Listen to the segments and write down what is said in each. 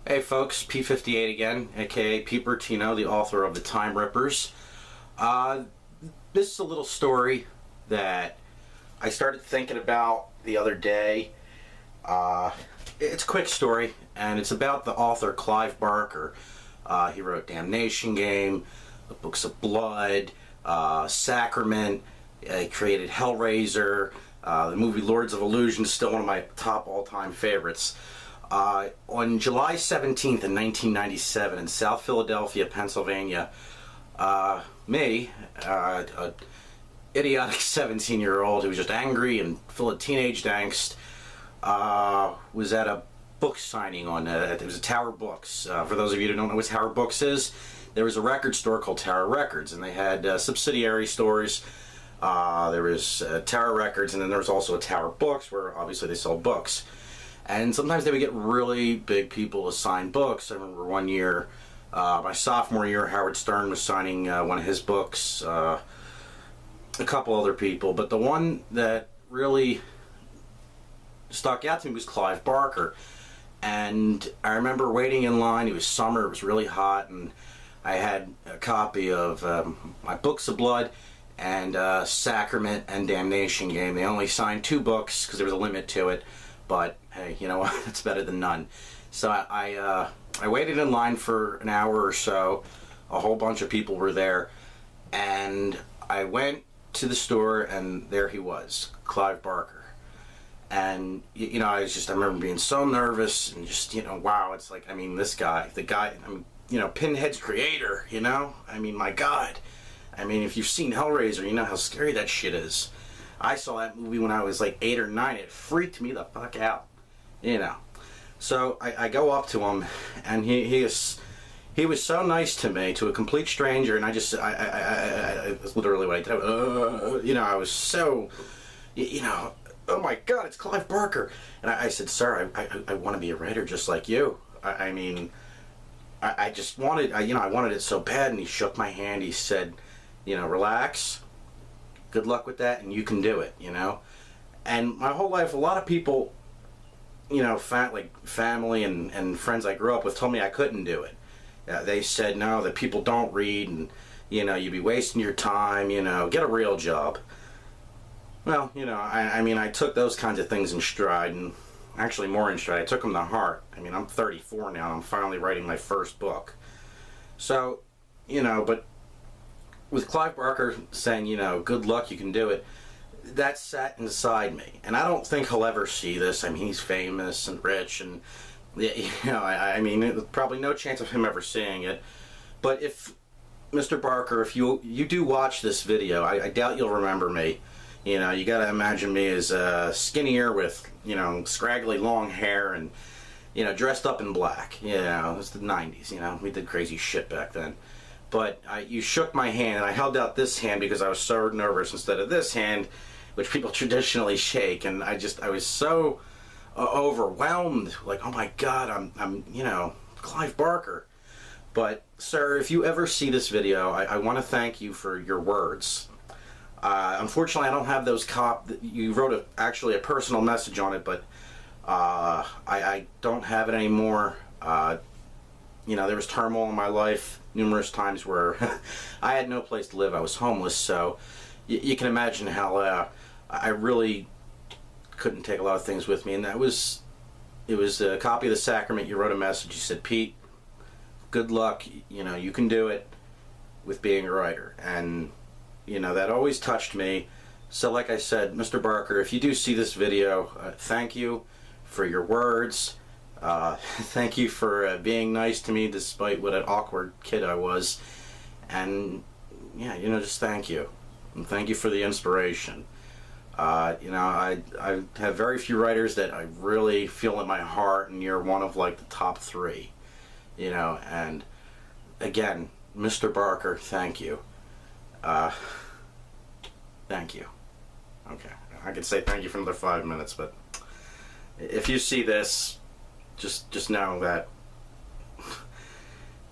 Hey folks, P58 again, aka Pete Bertino, the author of The Time Rippers. This is a little story that I started thinking about the other day. It's a quick story, and it's about the author Clive Barker. He wrote Damnation Game, The Books of Blood, Sacrament. He created Hellraiser. The movie Lords of Illusion is still one of my top all-time favorites. On July 17th in 1997 in South Philadelphia, Pennsylvania, me, an idiotic 17-year-old who was just angry and full of teenage angst, was at a book signing on, it was a Tower Books. For those of you who don't know what Tower Books is, there was a record store called Tower Records, and they had subsidiary stores. There was Tower Records, and then there was also a Tower Books, where obviously they sold books. And sometimes they would get really big people to sign books. I remember one year, my sophomore year, Howard Stern was signing one of his books, a couple other people, but the one that really stuck out to me was Clive Barker. And I remember waiting in line. It was summer, it was really hot, and I had a copy of my Books of Blood and Sacrament and Damnation Game. They only signed 2 books because there was a limit to it. But hey, you know what? It's better than none. So I waited in line for an hour or so. A whole bunch of people were there, and I went to the store, and there he was, Clive Barker. And you know, I remember being so nervous, and just, you know, wow, it's like, I mean, this guy, I mean, you know, Pinhead's creator, you know, I mean, my God, I mean, if you've seen Hellraiser, you know how scary that shit is. I saw that movie when I was like 8 or 9. It freaked me the fuck out, you know. So I go up to him, and he was so nice to me, to a complete stranger, and I that's literally what I did. You know, I was so, you know, oh my God, it's Clive Barker. And I said, sir, I want to be a writer just like you. I mean, I just wanted, you know, I wanted it so bad. And he shook my hand. He said, you know, relax. Good luck with that, and you can do it, you know. And my whole life, a lot of people, you know, like family and friends I grew up with, told me I couldn't do it. They said, no, that people don't read, and, you know, you'd be wasting your time, you know, get a real job. Well, you know, I mean, I took those kinds of things in stride, and actually more in stride. I took them to heart. I mean, I'm 34 now, and I'm finally writing my first book. So, you know, but with Clive Barker saying, you know, good luck, you can do it, that sat inside me. And I don't think he'll ever see this. I mean, he's famous and rich, and, you know, I mean, there's probably no chance of him ever seeing it. But if, Mr. Barker, if you do watch this video, I doubt you'll remember me. You know, you gotta imagine me as skinnier with, you know, scraggly long hair and, you know, dressed up in black. You know, it was the 90s, you know, we did crazy shit back then. But you shook my hand, and I held out this hand because I was so nervous instead of this hand, which people traditionally shake. And I was so overwhelmed, like, oh my God, I'm you know, Clive Barker. But sir, if you ever see this video, I want to thank you for your words. Unfortunately, I don't have those you wrote actually a personal message on it, but I don't have it anymore. You know, there was turmoil in my life numerous times where I had no place to live. I was homeless, so you can imagine how I really couldn't take a lot of things with me. And it was a copy of the Sacrament. You wrote a message. You said, Pete, good luck. You know, you can do it with being a writer. And, you know, that always touched me. So like I said, Mr. Barker, if you do see this video, thank you for your words. Thank you for being nice to me despite what an awkward kid I was. And yeah, you know, just thank you. And thank you for the inspiration. You know, I have very few writers that I really feel in my heart, and you're one of like the top 3. You know, and again, Mr. Barker, thank you. Thank you. Okay, I could say thank you for another 5 minutes, but if you see this, just know that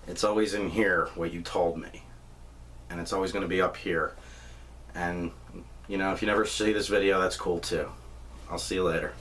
it's always in here what you told me, and it's always going to be up here. And, you know, if you never see this video, that's cool too. I'll see you later.